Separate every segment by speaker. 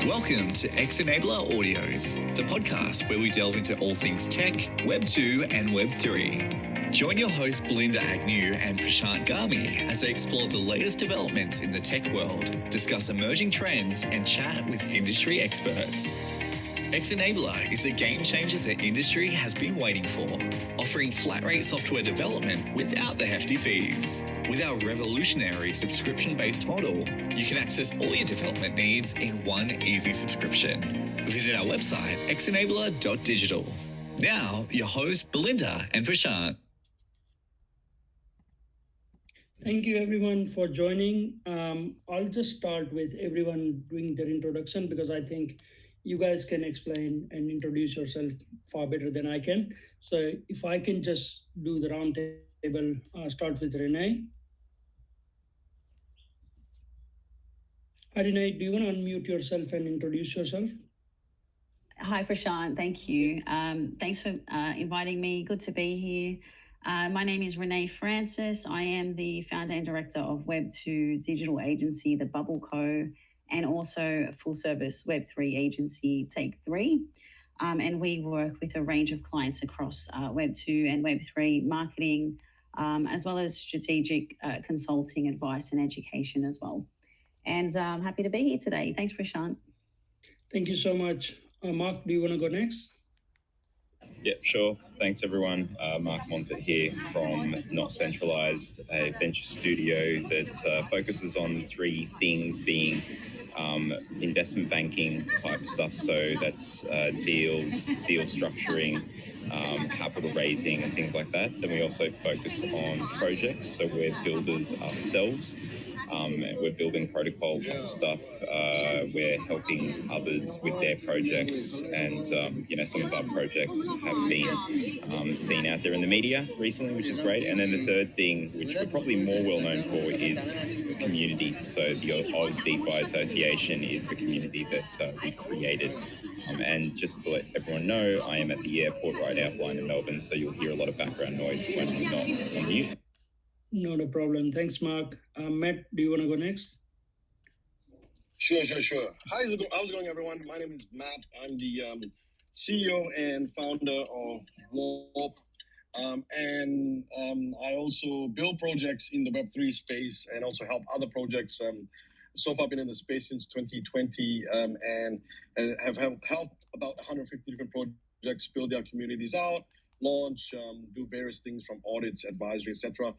Speaker 1: Welcome to X-Enabler Audios, the podcast where we delve into all things tech, Web 2 and Web 3. Join your hosts Belinda Agnew and Prashant Gami as they explore the latest developments in the tech world, discuss emerging trends and chat with industry experts. X-Enabler is a game changer the industry has been waiting for, offering flat-rate software development without the hefty fees. With our revolutionary subscription-based model, you can access all your development needs in one easy subscription. Visit our website, xenabler.digital. Now, your hosts Belinda and Prashant.
Speaker 2: Thank you everyone for joining. I'll just start with everyone doing their introduction because I think you guys can explain and introduce yourself far better than I can. So if I can just do the round table, start with Renee. Hi Renee, do you want to unmute yourself and introduce yourself?
Speaker 3: Hi Prashant, thank you. Thanks for inviting me. Good to be here. My name is Renee Francis. I am the founder and director of Web2 digital agency, The Bubble Co., and also a full-service Web3 agency, Take3. And we work with a range of clients across Web2 and Web3 marketing, as well as strategic consulting, advice, and education as well. And I'm happy to be here today. Thanks, Prashant.
Speaker 2: Thank you so much. Mark, do you want to go next?
Speaker 4: Yeah, sure. Thanks, everyone. Mark Montfort here from Not Centralized, a venture studio that focuses on three things being investment banking type stuff. So that's deal structuring, capital raising and things like that. Then we also focus on projects. So we're builders ourselves. We're building protocol type of stuff. We're helping others with their projects, and some of our projects have been seen out there in the media recently, which is great. And then the third thing, which we're probably more well known for, is community. So the Oz DeFi Association is the community that we created. And just to let everyone know, I am at the airport right now flying to Melbourne, so you'll hear a lot of background noise when I'm not on mute.
Speaker 2: Not a problem. Thanks, Mark. Matt, do you want to go next?
Speaker 5: Sure. How's it going, everyone? My name is Matt. I'm the CEO and founder of Warp. I also build projects in the Web3 space and also help other projects. So far, I've been in the space since 2020 and have helped about 150 different projects build their communities out, launch, do various things from audits, advisory, etc.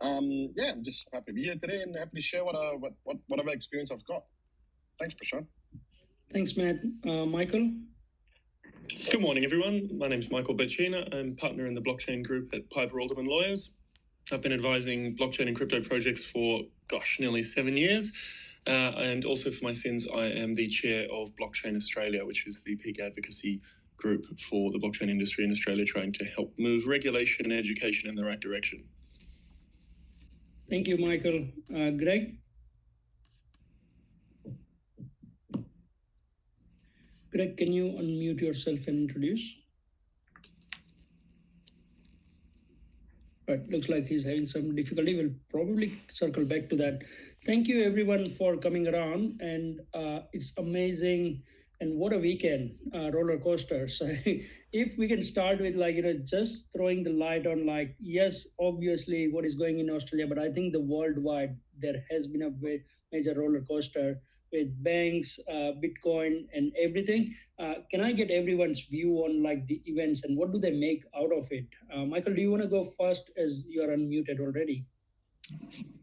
Speaker 5: I'm just happy to be here today and happy to share whatever experience I've got. Thanks, Prashant.
Speaker 2: Thanks, Matt. Michael?
Speaker 6: Good morning, everyone. My name is Michael Bacina. I'm partner in the blockchain group at Piper Alderman Lawyers. I've been advising blockchain and crypto projects for, nearly 7 years. And also for my sins, I am the chair of Blockchain Australia, which is the peak advocacy group for the blockchain industry in Australia, trying to help move regulation and education in the right direction.
Speaker 2: Thank you, Michael. Greg? Greg, can you unmute yourself and introduce? Right, looks like he's having some difficulty. We'll probably circle back to that. Thank you, everyone, for coming around. And it's amazing. And what a weekend, roller coaster. So if we can start with just throwing the light on yes, obviously what is going in Australia, but I think the worldwide, there has been a major roller coaster with banks, Bitcoin and everything. Can I get everyone's view on the events and what do they make out of it? Michael, do you want to go first as you're unmuted already?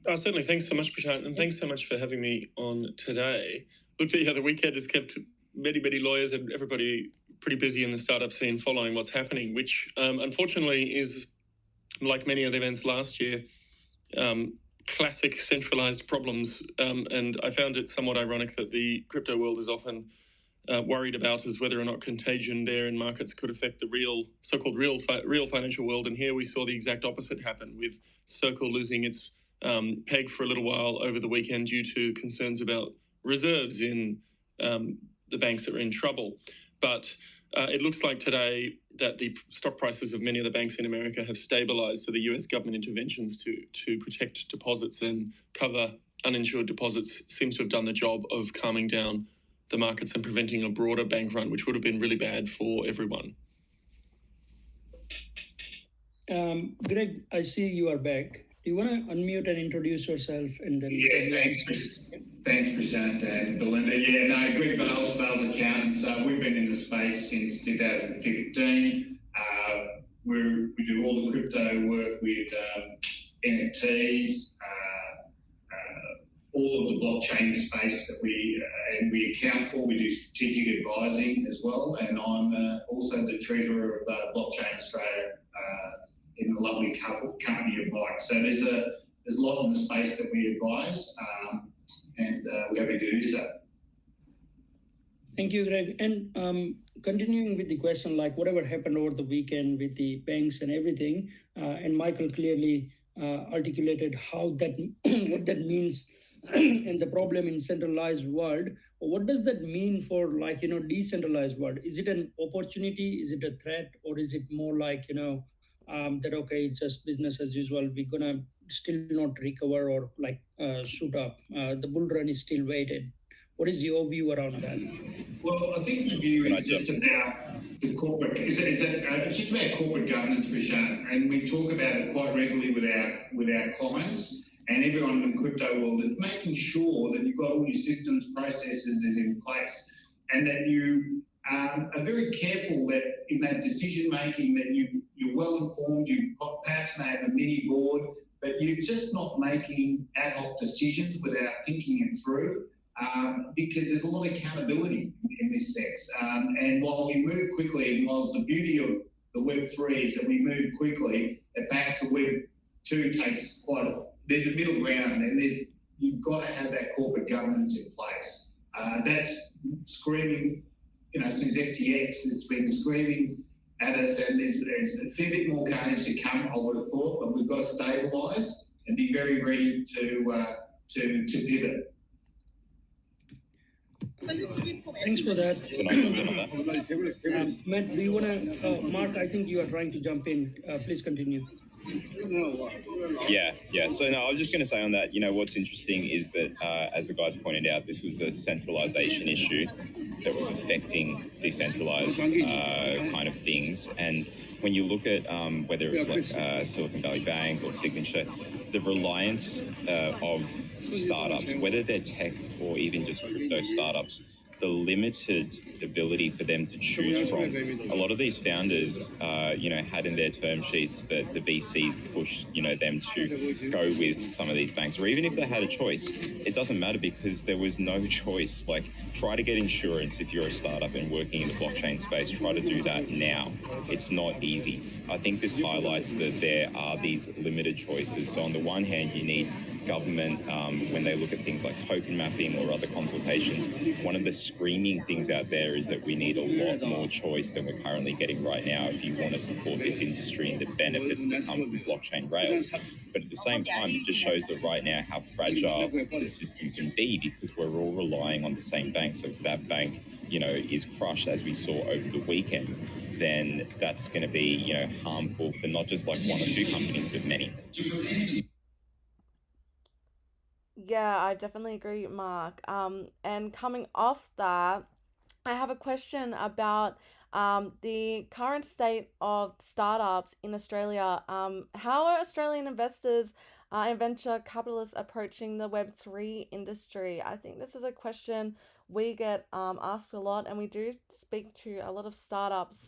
Speaker 6: Certainly. Thanks so much, Prashant. And thanks so much for having me on today. Look, the weekend has kept many lawyers and everybody pretty busy in the startup scene following what's happening, which unfortunately is, like many other events last year, classic centralized problems. And I found it somewhat ironic that the crypto world is often worried about as whether or not contagion there in markets could affect the so-called real financial world. And here we saw the exact opposite happen, with Circle losing its peg for a little while over the weekend due to concerns about reserves in the banks that are in trouble. But it looks like today that the stock prices of many of the banks in America have stabilized. So the US government interventions to protect deposits and cover uninsured deposits seems to have done the job of calming down the markets and preventing a broader bank run, which would have been really bad for everyone.
Speaker 2: Greg, I see you are back. Do you want to unmute and introduce yourself and then?
Speaker 7: Yes, thanks, Prashant and Belinda. Yeah, no, Greg Bales Accountants. We've been in the space since 2015. We do all the crypto work with NFTs, all of the blockchain space that we account for. We do strategic advising as well, and I'm also the treasurer of Blockchain Australia in the lovely company of Bike. So there's a lot in the space that we advise, and we're happy to do so.
Speaker 2: Thank you, Greg. And continuing with the question, like whatever happened over the weekend with the banks and everything, and Michael clearly articulated how that what that means and the problem in centralized world. What does that mean for decentralized world? Is it an opportunity? Is it a threat? Or is it more like, that, okay, it's just business as usual. We're gonna still not recover or shoot up. The bull run is still waited. What is your view around that?
Speaker 7: Well, I think the view is just about the corporate. It's just about corporate governance, Prashant, and we talk about it quite regularly with our clients and everyone in the crypto world. It's making sure that you've got all your systems, processes in place, and that you are very careful that in that decision making that you're well informed. You perhaps may have a mini board, but you're just not making ad hoc decisions without thinking it through. Because there's a lot of accountability in this sense. And while we move quickly, and while the beauty of the Web3 is that we move quickly, that back to Web2 takes there's a middle ground, and you've got to have that corporate governance in place. That's screaming, since FTX, it's been screaming at us, and there's a fair bit more carnage to come, I would have thought, but we've got to stabilise and be very ready to pivot.
Speaker 2: Thanks for that. Matt, do you want to, Mark, I think you are trying to jump in. Please continue.
Speaker 4: Yeah. So no, I was just going to say on that, what's interesting is that, as the guys pointed out, this was a centralization issue that was affecting decentralized kind of things. And when you look at whether it was like Silicon Valley Bank or Signature, the reliance of startups, whether they're tech or even just crypto startups, the limited ability for them to choose from. A lot of these founders, had in their term sheets that the VCs pushed, them to go with some of these banks, or even if they had a choice, it doesn't matter because there was no choice. Like, try to get insurance if you're a startup and working in the blockchain space. Try to do that now. It's not easy. I think this highlights that there are these limited choices. So on the one hand, you need government, when they look at things like token mapping or other consultations, one of the screaming things out there is that we need a lot more choice than we're currently getting right now if you want to support this industry and the benefits that come from blockchain rails. But at the same time, it just shows that right now how fragile the system can be because we're all relying on the same bank. So if that bank, is crushed, as we saw over the weekend, then that's going to be, harmful for not just like one or two companies, but many.
Speaker 8: Yeah, I definitely agree, Mark. And coming off that, I have a question about the current state of startups in Australia. How are Australian investors and venture capitalists approaching the Web3 industry? I think this is a question we get asked a lot, and we do speak to a lot of startups,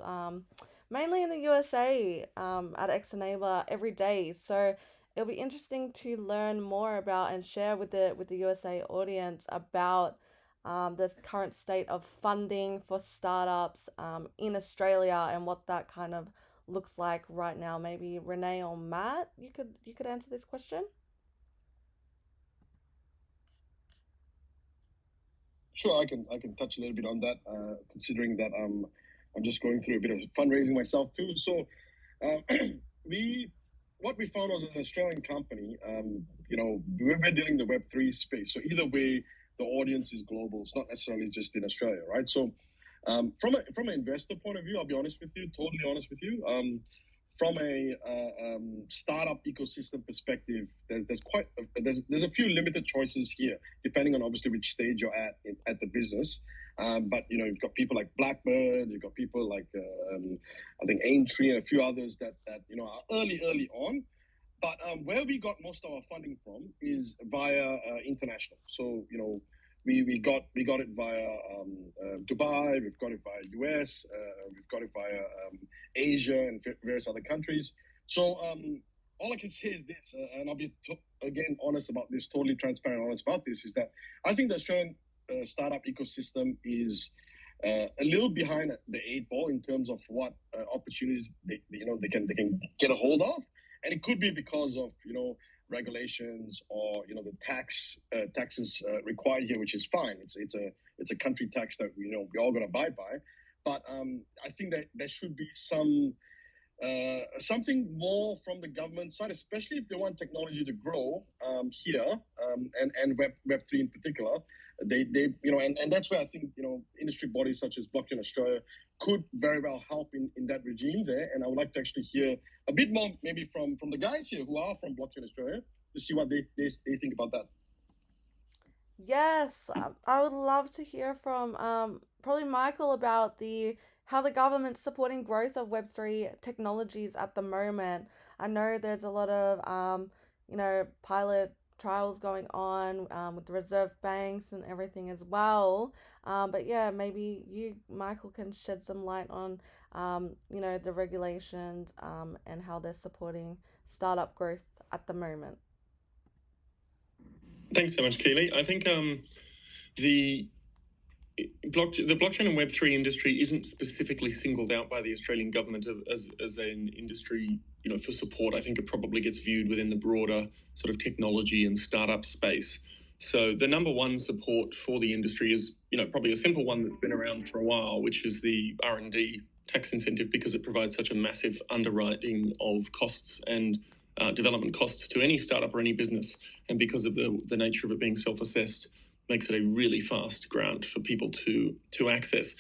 Speaker 8: mainly in the USA, at X Enabler every day. So it'll be interesting to learn more about and share with the USA audience about the current state of funding for startups in Australia and what that kind of looks like right now. Maybe Renee or Matt, you could answer this question.
Speaker 5: Sure, I can touch a little bit on that, considering that I'm just going through a bit of fundraising myself too. So what we found was an Australian company, we're dealing in the Web3 space. So either way, the audience is global. It's not necessarily just in Australia, right? So from an investor point of view, I'll be honest with you, totally honest with you. From a startup ecosystem perspective, there's a few limited choices here, depending on obviously which stage you're at the business. But you've got people like Blackbird, you've got people like I think Aintree and a few others that are early on. But where we got most of our funding from is via international. So we got it via Dubai, we've got it via US, we've got it via Asia and various other countries. So all I can say is this, and I'll be again honest about this, totally transparent, honest about this, is that I think the Australian startup ecosystem is a little behind the 8 ball in terms of what opportunities they can get a hold of. And it could be because of regulations or the taxes required here, which is fine. It's a country tax that we all got to abide by. But I think that there should be something more from the government side, especially if they want technology to grow here and Web3 in particular. They and that's where I think industry bodies such as Blockchain Australia could very well help in that regime there. And I would like to actually hear a bit more maybe from the guys here who are from Blockchain Australia to see what they think about that.
Speaker 8: Yes, I would love to hear from probably Michael about how the government's supporting growth of Web3 technologies at the moment. I know there's a lot of pilot trials going on with the reserve banks and everything as well. But yeah, maybe you, Michael, can shed some light on the regulations and how they're supporting startup growth at the moment.
Speaker 6: Thanks so much, Keely. I think the blockchain and Web3 industry isn't specifically singled out by the Australian government as an industry, for support. I think it probably gets viewed within the broader sort of technology and startup space. So the number one support for the industry is, probably a simple one that's been around for a while, which is the R&D tax incentive, because it provides such a massive underwriting of costs and development costs to any startup or any business. And because of the nature of it being self-assessed, makes it a really fast grant for people to access.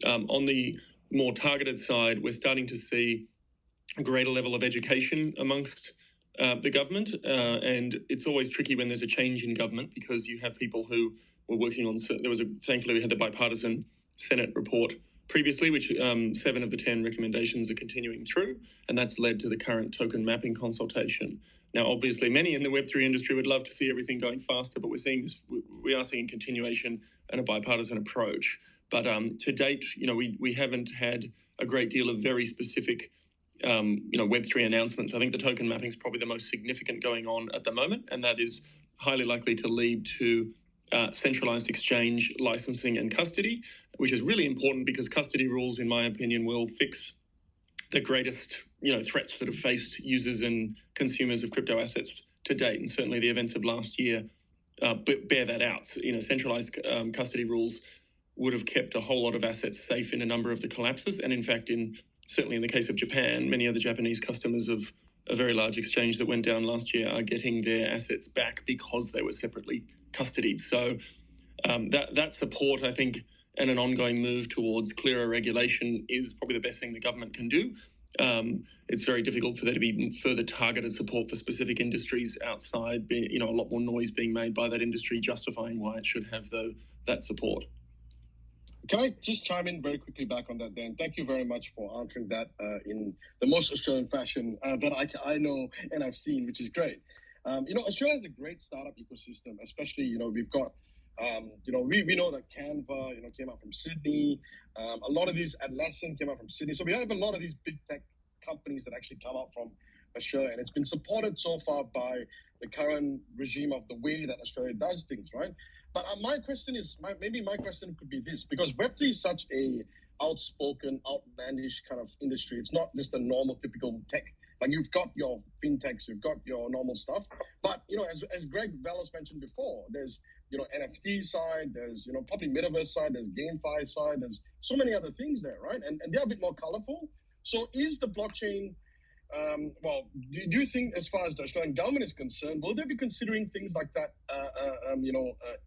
Speaker 6: On the more targeted side, we're starting to see a greater level of education amongst the government, and it's always tricky when there's a change in government, because you have people who were working on. Thankfully, we had the bipartisan Senate report previously, which 7 of the 10 recommendations are continuing through, and that's led to the current token mapping consultation. Now, obviously, many in the Web3 industry would love to see everything going faster, but we are seeing continuation and a bipartisan approach. But to date, we haven't had a great deal of very specific, Web3 announcements. I think the token mapping is probably the most significant going on at the moment, and that is highly likely to lead to centralized exchange, licensing, and custody, which is really important because custody rules, in my opinion, will fix the greatest threats that have faced users and consumers of crypto assets to date, and certainly the events of last year bear that out. Centralized custody rules would have kept a whole lot of assets safe in a number of the collapses, and in fact, certainly in the case of Japan, many of the Japanese customers of a very large exchange that went down last year are getting their assets back because they were separately custodied. So that support, I think, and an ongoing move towards clearer regulation is probably the best thing the government can do. It's very difficult for there to be further targeted support for specific industries outside, a lot more noise being made by that industry justifying why it should have that support.
Speaker 5: Can I just chime in very quickly back on that, Dan? Thank you very much for answering that in the most Australian fashion that I know and I've seen, which is great. Australia has a great startup ecosystem, especially, we've got, we know that Canva, came out from Sydney. A lot of these, Atlassian came out from Sydney. So we have a lot of these big tech companies that actually come out from Australia, and it's been supported so far by the current regime of the way that Australia does things, right? But my question could be this, because Web3 is such a outspoken, outlandish kind of industry. It's not just a normal, typical tech. Like, you've got your fintechs, you've got your normal stuff. But, as Greg Velas mentioned before, there's, NFT side, there's, probably metaverse side, there's GameFi side, there's so many other things there, right? And they're a bit more colorful. So is the blockchain, do you think, as far as the Australian government is concerned, will they be considering things like that,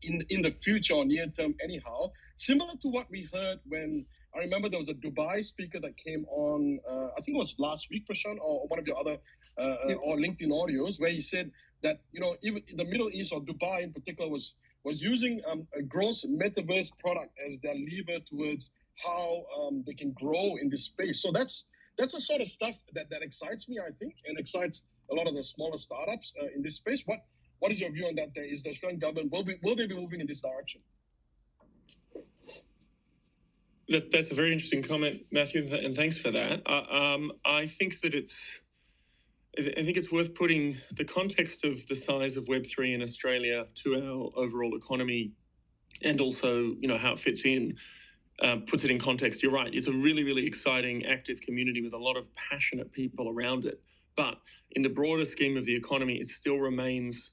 Speaker 5: in the future or near term anyhow, similar to what we heard when, I remember there was a Dubai speaker that came on, I think it was last week, Prashant, or one of your other, or LinkedIn audios, where he said that, even the Middle East or Dubai in particular was was using a gross metaverse product as their lever towards how they can grow in this space. So that's the sort of stuff that excites me, I think, and excites a lot of the smaller startups in this space. What is your view on that? Is the Australian government will they be moving in this direction?
Speaker 6: That's a very interesting comment, Matthew, and thanks for that. I think it's worth putting the context of the size of Web3 in Australia to our overall economy, and also how it fits in. Puts it in context. You're right. It's a really, really exciting, active community with a lot of passionate people around it. But in the broader scheme of the economy, it still remains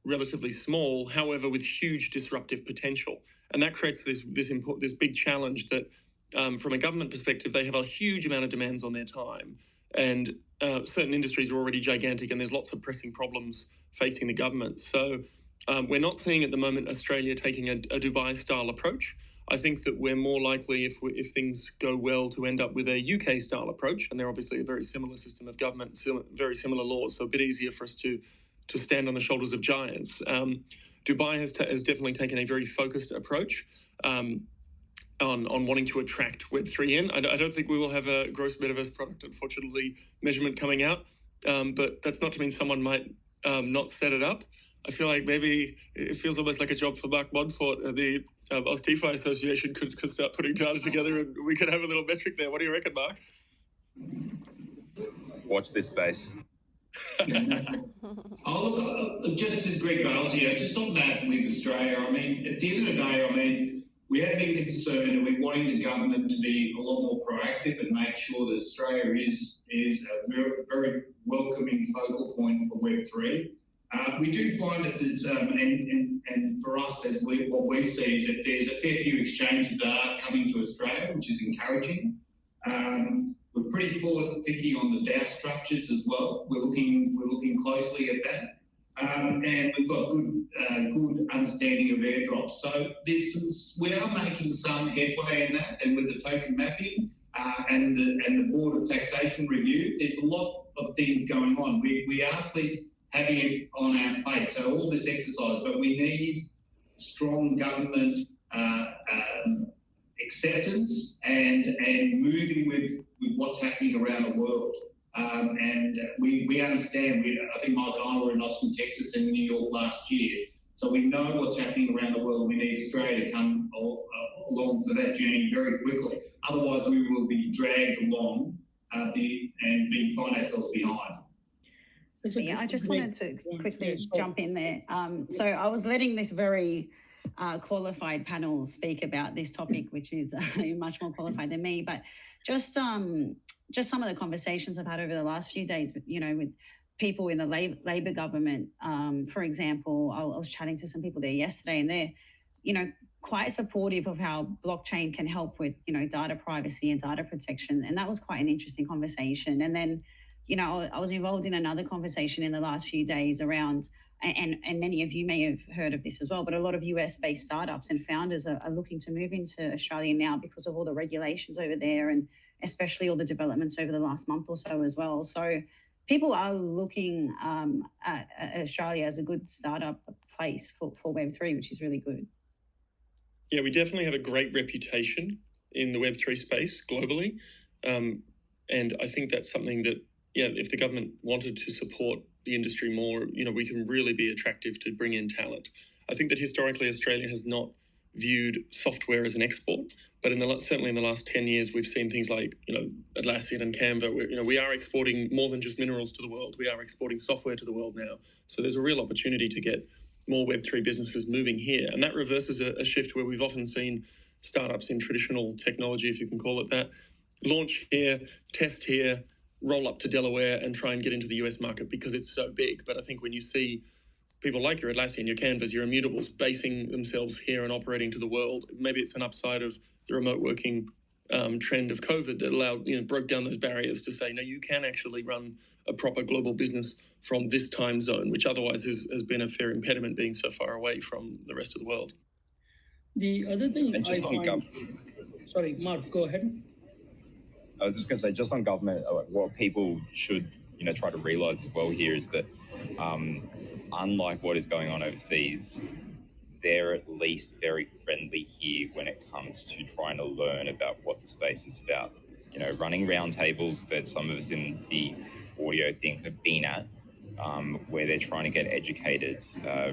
Speaker 6: relatively small, however, with huge disruptive potential. And that creates this big challenge that, from a government perspective, they have a huge amount of demands on their time. And certain industries are already gigantic, and there's lots of pressing problems facing the government. So we're not seeing at the moment Australia taking a Dubai-style approach. I think that we're more likely, if things go well, to end up with a UK-style approach. And they're obviously a very similar system of government, very similar laws, so a bit easier for us to stand on the shoulders of giants. Dubai has definitely taken a very focused approach on wanting to attract Web3 in. I don't think we will have a gross metaverse product, unfortunately, measurement coming out, but that's not to mean someone might not set it up. I feel like maybe it feels almost like a job for Mark Montfort and the DeFi Association could start putting data together, and we could have a little metric there. What do you reckon, Mark?
Speaker 4: Watch this space.
Speaker 7: Look, just as Greg Bales here, just on that with Australia, I mean, at the end of the day, I mean, we have been concerned and we're wanting the government to be a lot more proactive and make sure that Australia is a very, very welcoming focal point for Web3. We do find that there's, and for us, what we see is that there's a fair few exchanges that are coming to Australia, which is encouraging. We're pretty forward-thinking on the DAO structures as well. We're looking closely at that, and we've got good understanding of airdrops. So we are making some headway in that, and with the token mapping and the Board of Taxation review, there's a lot of things going on. We are pleased having it on our plate. So all this exercise, but we need strong government acceptance and moving with what's happening around the world. And we understand, I think Mike and I were in Austin, Texas and New York last year. So we know what's happening around the world. We need Australia to come along for that journey very quickly. Otherwise, we will be dragged along and find ourselves behind.
Speaker 3: Yeah, I just wanted to quickly jump in there. So I was letting this very qualified panel speak about this topic, which is much more qualified than me. But just some of the conversations I've had over the last few days, with people in the Labor government, for example. I was chatting to some people there yesterday, and they're, quite supportive of how blockchain can help with, data privacy and data protection. And that was quite an interesting conversation. And then, I was involved in another conversation in the last few days around, and many of you may have heard of this as well, but a lot of US-based startups and founders are looking to move into Australia now because of all the regulations over there, and especially all the developments over the last month or so as well. So people are looking at Australia as a good startup place for Web3, which is really good.
Speaker 6: Yeah, we definitely have a great reputation in the Web3 space globally. And I think that's something that, if the government wanted to support the industry more, we can really be attractive to bring in talent. I think that historically Australia has not viewed software as an export, but certainly in the last 10 years, we've seen things like, Atlassian and Canva, where, we are exporting more than just minerals to the world. We are exporting software to the world now. So there's a real opportunity to get more Web3 businesses moving here. And that reverses a shift where we've often seen startups in traditional technology, if you can call it that, launch here, test here, roll up to Delaware and try and get into the US market because it's so big. But I think when you see people like your Atlassian, your Canvas, your Immutables basing themselves here and operating to the world, maybe it's an upside of the remote working trend of COVID that allowed, broke down those barriers to say, no, you can actually run a proper global business from this time zone, which otherwise has been a fair impediment being so far away from the rest of the world.
Speaker 2: The other thing sorry, Mark, go ahead.
Speaker 4: I was just going to say, just on government, what people should, try to realise as well here is that, unlike what is going on overseas, they're at least very friendly here when it comes to trying to learn about what the space is about. Running roundtables that some of us in the audio thing have been at, where they're trying to get educated,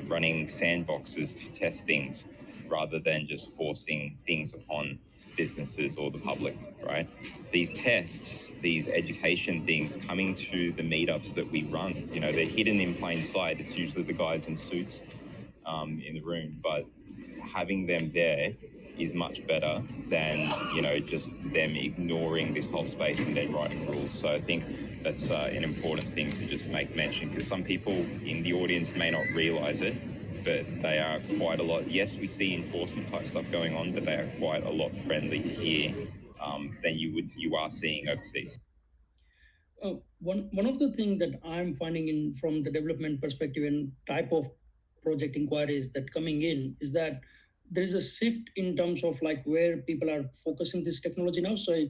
Speaker 4: running sandboxes to test things rather than just forcing things upon businesses or the public, right? These tests, these education things coming to the meetups that we run, they're hidden in plain sight. It's usually the guys in suits in the room, but having them there is much better than just them ignoring this whole space and then writing rules. So I think that's an important thing to just make mention, because some people in the audience may not realize it, but they are quite a lot. Yes, we see enforcement type stuff going on, but they are quite a lot friendly here than you are seeing overseas.
Speaker 2: One of the things that I'm finding in from the development perspective and type of project inquiries that coming in is that there is a shift in terms of like where people are focusing this technology now. So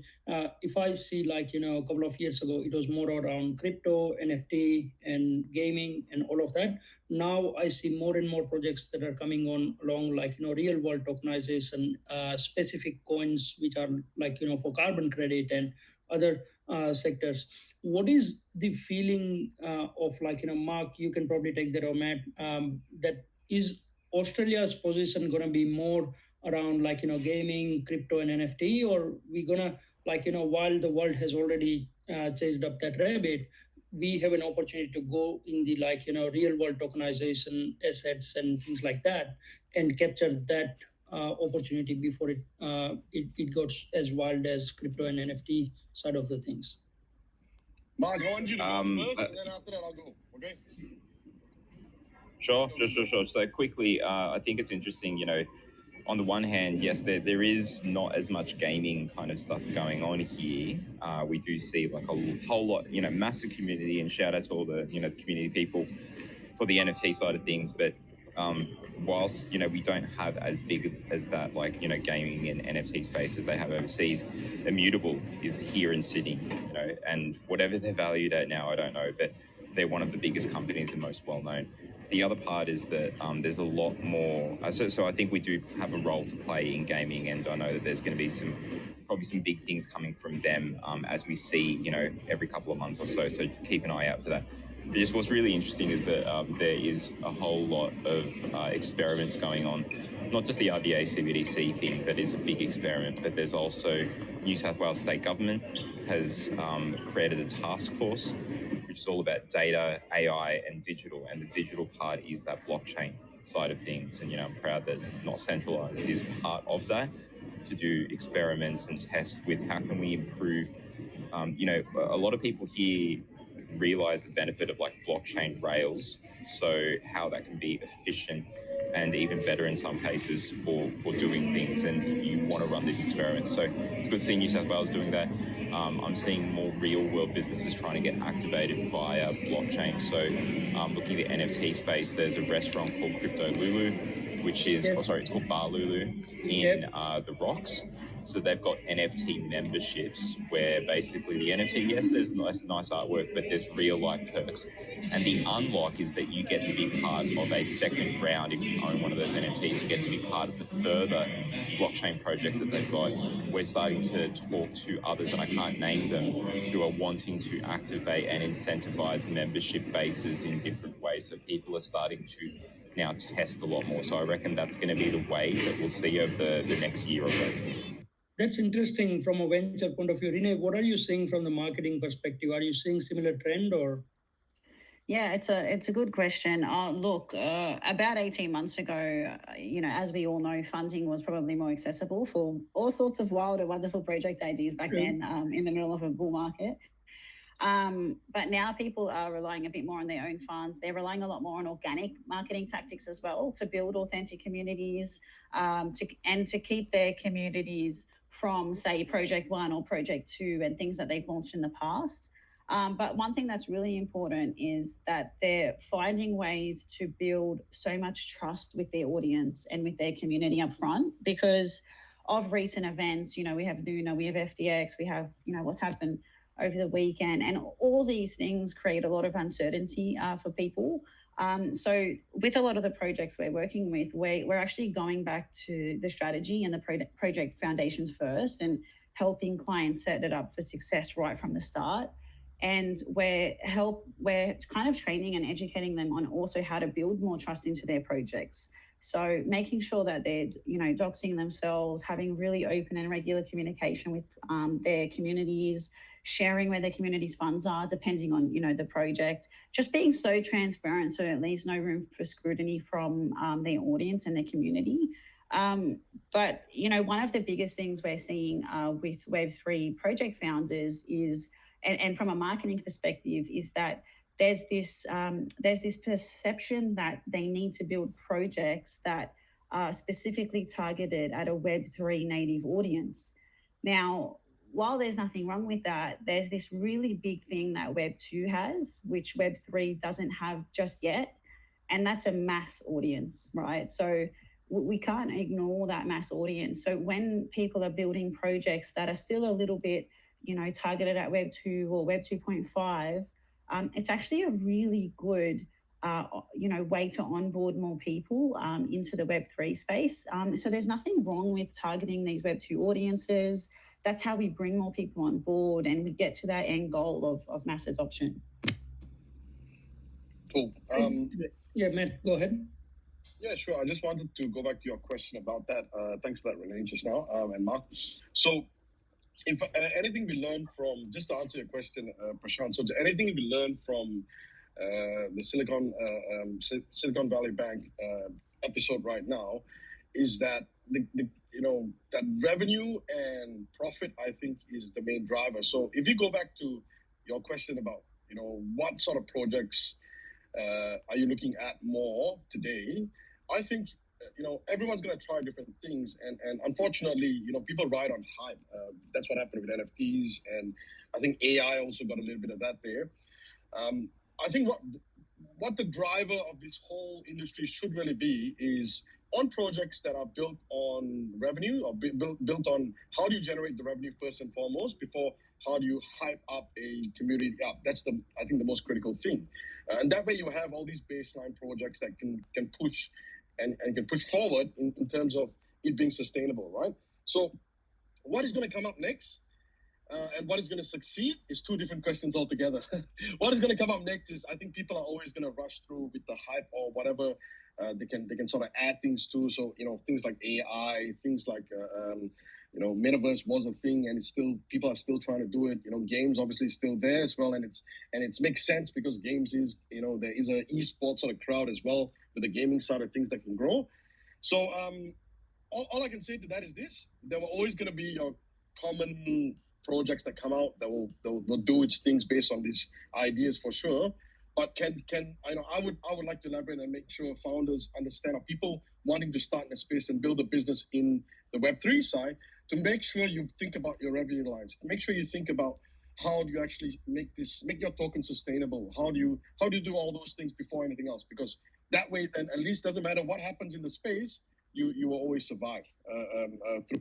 Speaker 2: if I see like a couple of years ago it was more around crypto, NFT, and gaming and all of that. Now I see more and more projects that are coming on along like real world tokenization, specific coins which are like for carbon credit and other sectors. What is the feeling of like Mark? You can probably take that, or Matt. That is Australia's position going to be more around like gaming, crypto, and NFT, or we gonna like while the world has already chased up that rabbit, we have an opportunity to go in the like real world tokenization assets and things like that, and capture that opportunity before it goes as wild as crypto and NFT side of the things.
Speaker 5: Mark, I want you to go first, and then after that I'll go. Okay.
Speaker 4: Sure. So quickly, I think it's interesting, on the one hand, yes, there is not as much gaming kind of stuff going on here. We do see like a whole lot, massive community, and shout out to all the, community people for the NFT side of things. But whilst, we don't have as big as that, like, gaming and NFT space as they have overseas, Immutable is here in Sydney, and whatever they're valued at now, I don't know, but they're one of the biggest companies and most well-known. The other part is that there's a lot more. So I think we do have a role to play in gaming, and I know that there's going to be probably some big things coming from them as we see, every couple of months or so. So keep an eye out for that. But just what's really interesting is that there is a whole lot of experiments going on. Not just the RBA CBDC thing that is a big experiment, but there's also New South Wales State Government has created a task force which is all about data, AI, and digital. And the digital part is that blockchain side of things. And, I'm proud that Not Centralized is part of that, to do experiments and test with how can we improve. A lot of people here realize the benefit of like blockchain rails, so how that can be efficient and even better in some cases for doing things, and you want to run these experiments. So it's good seeing New South Wales doing that. I'm seeing more real world businesses trying to get activated via blockchain. So looking at the NFT space, there's a restaurant called Crypto Lulu, which is, it's called Bar Lulu in the Rocks. So they've got NFT memberships where basically the NFT, yes, there's nice artwork, but there's real life perks. And the unlock is that you get to be part of a second round. If you own one of those NFTs, you get to be part of the further blockchain projects that they've got. We're starting to talk to others, and I can't name them, who are wanting to activate and incentivize membership bases in different ways. So people are starting to now test a lot more. So I reckon that's going to be the wave that we'll see over the next year or so.
Speaker 2: That's interesting from a venture point of view. Renee, what are you seeing from the marketing perspective? Are you seeing similar trend or?
Speaker 3: Yeah, it's a good question. Look, about 18 months ago, as we all know, funding was probably more accessible for all sorts of wild and wonderful project ideas back then in the middle of a bull market. But now people are relying a bit more on their own funds. They're relying a lot more on organic marketing tactics as well to build authentic communities, to keep their communities from, say, Project 1 or Project 2 and things that they've launched in the past. But one thing that's really important is that they're finding ways to build so much trust with their audience and with their community up front, because of recent events. We have Luna, we have FTX, we have, what's happened over the weekend, and all these things create a lot of uncertainty for people. So with a lot of the projects we're working with, we're actually going back to the strategy and the project foundations first and helping clients set it up for success right from the start. And we're kind of training and educating them on also how to build more trust into their projects. So making sure that they're, doxing themselves, having really open and regular communication with their communities, sharing where their community's funds are, depending on, the project, just being so transparent so it leaves no room for scrutiny from their audience and their community. But, one of the biggest things we're seeing with Web3 project founders is, and from a marketing perspective, is that there's this perception that they need to build projects that are specifically targeted at a Web3 native audience. Now, while there's nothing wrong with that, there's this really big thing that Web2 has, which Web3 doesn't have just yet, and that's a mass audience, right? So we can't ignore that mass audience. So when people are building projects that are still a little bit, targeted at Web 2 or Web 2.5, it's actually a really good, way to onboard more people into the Web 3 space. So there's nothing wrong with targeting these Web 2 audiences. That's how we bring more people on board and we get to that end goal of mass adoption.
Speaker 5: Cool.
Speaker 2: Yeah, Matt, go ahead.
Speaker 5: Yeah, sure. I just wanted to go back to your question about that. Thanks for that, Renee, just now, and Mark. So, if anything we learned from, just to answer your question, Prashant, so anything we learned from the Silicon Valley Bank episode right now is that that revenue and profit, I think, is the main driver. So if you go back to your question about what sort of projects are you looking at more today, I think everyone's going to try different things, and unfortunately, people ride on hype. That's what happened with NFTs, and I think AI also got a little bit of that there. I think what the driver of this whole industry should really be is on projects that are built on revenue or built on how do you generate the revenue first and foremost before how do you hype up a community up. That's I think the most critical thing, and that way you have all these baseline projects that can push and can push forward in terms of it being sustainable, right? So what is going to come up next and what is going to succeed is two different questions altogether. What is going to come up next is I think people are always going to rush through with the hype or whatever they can sort of add things to. So, things like AI, things like, metaverse was a thing and it's still, people are still trying to do it. Games obviously still there as well. And it makes sense because games is, there is a esports sort of crowd as well with the gaming side of things that can grow. So all I can say to that is this: there were always going to be your common projects that come out that will do its things based on these ideas for sure. But I would like to elaborate and make sure founders understand, or people wanting to start in a space and build a business in the Web3 side, to make sure you think about your revenue lines. To make sure you think about how do you actually make your token sustainable? How do you do all those things before anything else? Because that way, then at least doesn't matter what happens in the space, you will always survive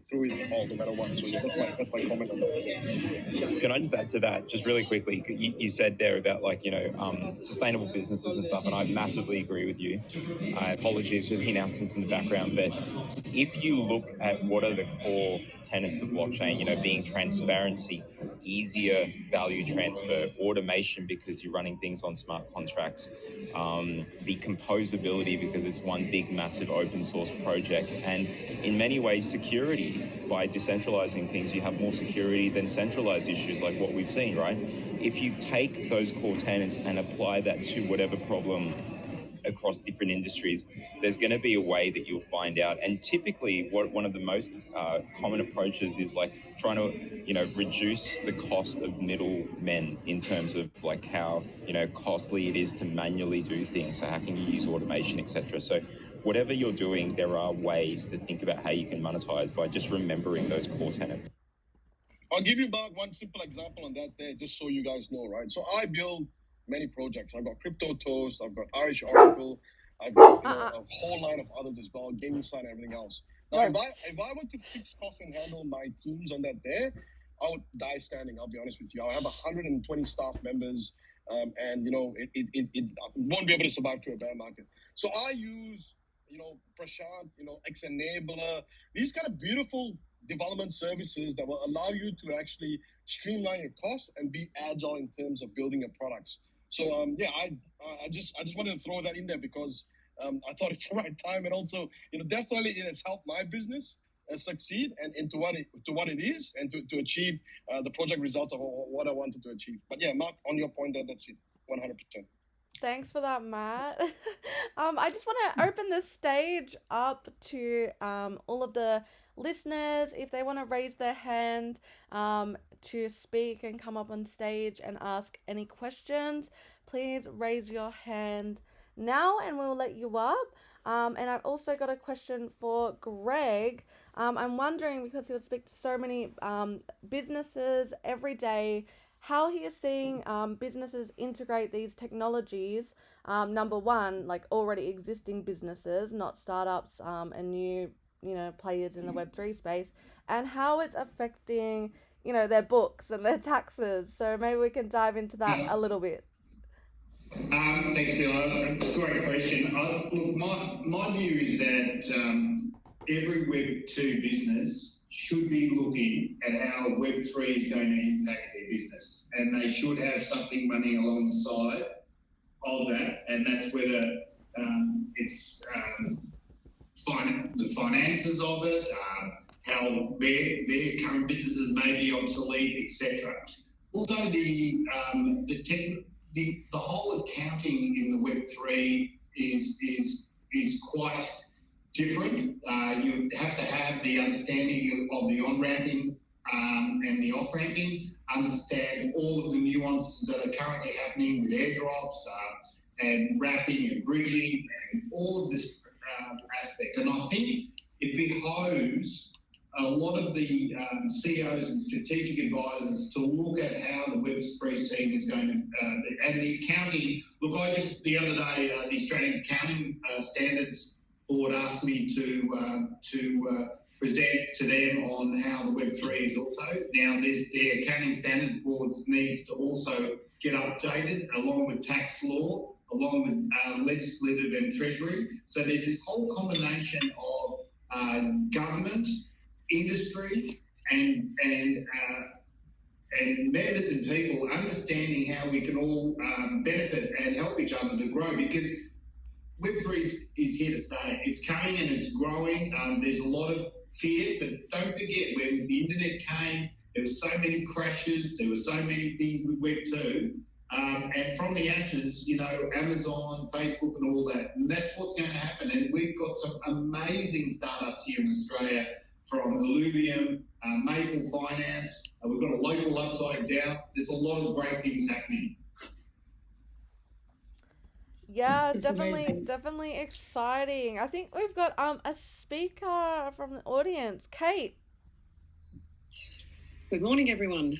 Speaker 5: through it all, no matter what. So that's my comment on that.
Speaker 4: Can I just add to that, just really quickly? You said there about sustainable businesses and stuff, and I massively agree with you. Apologies for the announcements in the background, but if you look at what are the core tenets of blockchain, being transparency, easier value transfer, automation because you're running things on smart contracts, the composability because it's one big massive open source project, and in many ways security. By decentralizing things, you have more security than centralized issues like what we've seen, right? If you take those core tenets and apply that to whatever problem across different industries, there's going to be a way that you'll find out. And typically one of the most common approaches is like trying to reduce the cost of middlemen in terms of like how costly it is to manually do things. So how can you use automation, etc. So whatever you're doing, there are ways to think about how you can monetize by just remembering those core tenets.
Speaker 5: I'll give you, Mark, one simple example on that there, just so you guys know, right? So I build many projects. I've got Crypto Toast, I've got Irish Oracle, I've got a whole line of others as well, gaming side and everything else. Now, if I were to fix costs and handle my teams on that there, I would die standing, I'll be honest with you. I have 120 staff members. and it won't be able to survive through a bear market. So I use Prashant, X Enabler, these kind of beautiful development services that will allow you to actually streamline your costs and be agile in terms of building your products. So I just wanted to throw that in there because I thought it's the right time, and also definitely it has helped my business succeed and into what it is, and to achieve the project results of what I wanted to achieve. But yeah, Mark, on your point, that's it, 100%.
Speaker 8: Thanks for that, Matt. I just want to open the stage up to all of the listeners. If they want to raise their hand to speak and come up on stage and ask any questions, please raise your hand now and we'll let you up. And I've also got a question for Greg. I'm wondering, because he'll speak to so many businesses every day, how he is seeing businesses integrate these technologies. Number one, like already existing businesses, not startups and new players in the Web3 space, and how it's affecting their books and their taxes. So maybe we can dive into that a little bit.
Speaker 7: Thanks, Phil. Great question. Look, my view is that every Web2 business should be looking at how Web3 is going to impact their business, and they should have something running alongside of that, and that's whether it's the finances of it, how their current businesses may be obsolete, etc. Also, the whole accounting in the Web3 is quite different. You have to have the understanding of the on-ramping and the off-ramping, understand all of the nuances that are currently happening with airdrops and wrapping and bridging and all of this aspect. And I think it behoves a lot of the CEOs and strategic advisors to look at how the Web3 scene is going to, and the accounting. Look, the other day, the Australian Accounting Standards Board asked me to present to them on how the Web3 is also. Now, the Accounting Standards Board needs to also get updated along with tax law, along with legislative and treasury. So there's this whole combination of government, industry, and members and people understanding how we can all benefit and help each other to grow, because Web3 is here to stay. It's coming and it's growing. There's a lot of fear, but don't forget, when the internet came, there were so many crashes, there were so many things with Web2, and from the ashes, Amazon, Facebook and all that, and that's what's going to happen. And we've got some amazing startups here in Australia, from Illuvium, Maple Finance, we've got a local Upside Down. There's a lot of great things happening.
Speaker 8: Yeah,
Speaker 2: It's
Speaker 8: definitely exciting. I think we've got a speaker from the audience, Kate.
Speaker 9: Good morning, everyone.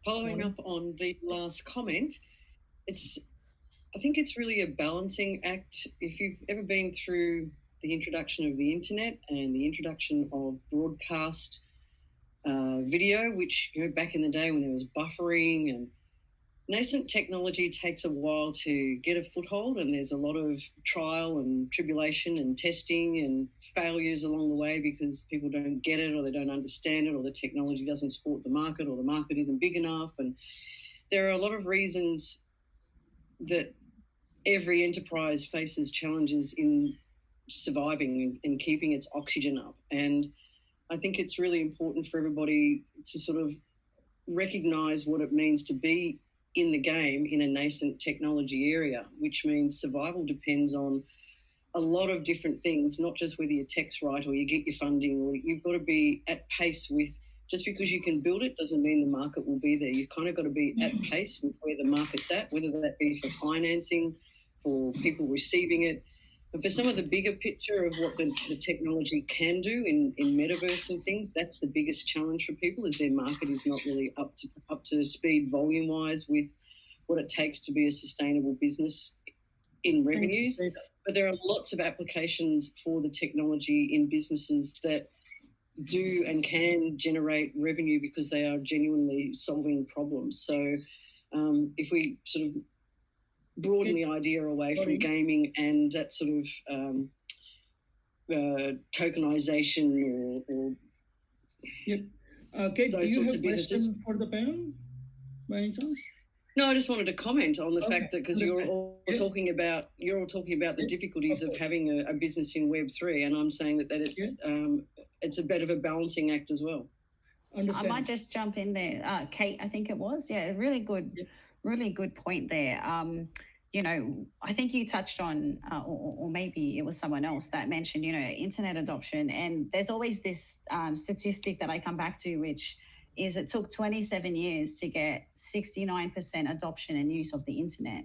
Speaker 9: Following up on the last comment, I think it's really a balancing act. If you've ever been through the introduction of the internet and the introduction of broadcast video, which back in the day when there was buffering, and nascent technology takes a while to get a foothold, and there's a lot of trial and tribulation and testing and failures along the way because people don't get it, or they don't understand it, or the technology doesn't support the market, or the market isn't big enough. And there are a lot of reasons that every enterprise faces challenges in surviving and keeping its oxygen up. And I think it's really important for everybody to sort of recognise what it means to be in the game in a nascent technology area, which means survival depends on a lot of different things, not just whether your tech's right or you get your funding, or you've got to be at pace with, just because you can build it doesn't mean the market will be there. You've kind of got to be at pace with where the market's at, whether that be for financing, for people receiving it. But for some of the bigger picture of what the technology can do in metaverse and things, that's the biggest challenge for people, is their market is not really up to speed volume-wise with what it takes to be a sustainable business in revenues. But there are lots of applications for the technology in businesses that do and can generate revenue because they are genuinely solving problems. So if we sort of broaden the idea away from gaming and that sort of tokenization or
Speaker 2: Yep. Kate, do
Speaker 9: those
Speaker 2: you
Speaker 9: sorts
Speaker 2: have
Speaker 9: of
Speaker 2: a
Speaker 9: businesses.
Speaker 2: question for the panel by any chance?
Speaker 9: No, I just wanted to comment on the
Speaker 2: Okay,
Speaker 9: fact that because you're all talking about the difficulties of having a business in Web3, and I'm saying that it's a bit of a balancing act as well.
Speaker 3: I might just jump in there, Kate. I think it was really good point there. I think you touched on, or maybe it was someone else that mentioned, internet adoption, and there's always this statistic that I come back to, which is it took 27 years to get 69% adoption and use of the internet.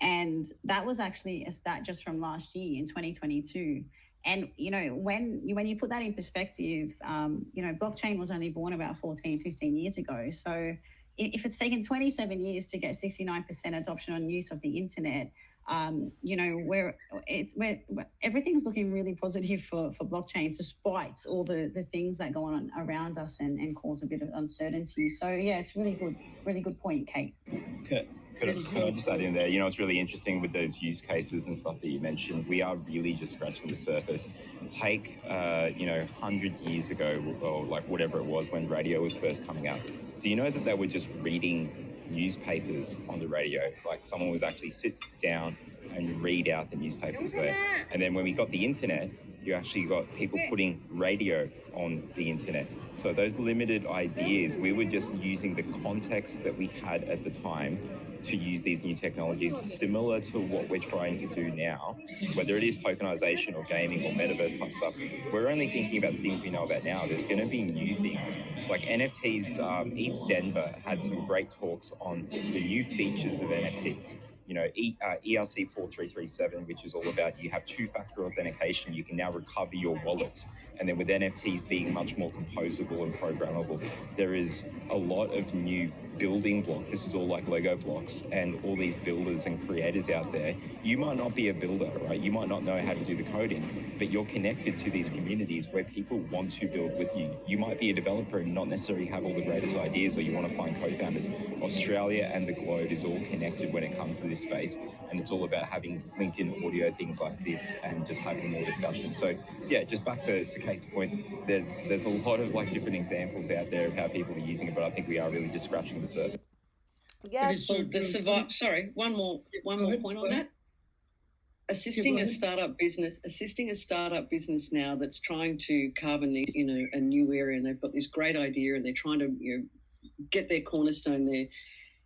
Speaker 3: And that was actually a stat just from last year in 2022. And, when you put that in perspective, blockchain was only born about 14, 15 years ago. So if it's taken 27 years to get 69% adoption on use of the internet, everything's looking really positive for blockchain, despite all the things that go on around us and cause a bit of uncertainty. So yeah, it's really good point, Kate.
Speaker 4: Okay. Could I just add in there, it's really interesting with those use cases and stuff that you mentioned. We are really just scratching the surface. Take, 100 years ago, or like whatever it was when radio was first coming out. Do you know that they were just reading newspapers on the radio? Like someone was actually sit down and read out the newspapers there. And then when we got the internet, you actually got people putting radio on the internet. So those limited ideas, we were just using the context that we had at the time to use these new technologies, similar to what we're trying to do now, whether it is tokenization or gaming or metaverse type stuff. We're only thinking about the things we know about now. There's going to be new things like NFTs. ETH Denver had some great talks on the new features of NFTs. ERC 4337, which is all about you have two-factor authentication. You can now recover your wallets. And then with NFTs being much more composable and programmable, there is a lot of new building blocks. This is all like Lego blocks, and all these builders and creators out there. You might not be a builder, right? You might not know how to do the coding, but you're connected to these communities where people want to build with you. You might be a developer and not necessarily have all the greatest ideas, or you want to find co-founders. Australia and the globe is all connected when it comes to this space, and it's all about having LinkedIn audio, things like this, and just having more discussion. So yeah, just back to Kate's point, there's a lot of like different examples out there of how people are using it, but I think we are really just scratching the surface.
Speaker 8: Yeah.
Speaker 9: One more point on that. Assisting a startup business now that's trying to carve a new area, and they've got this great idea and they're trying to get their cornerstone there.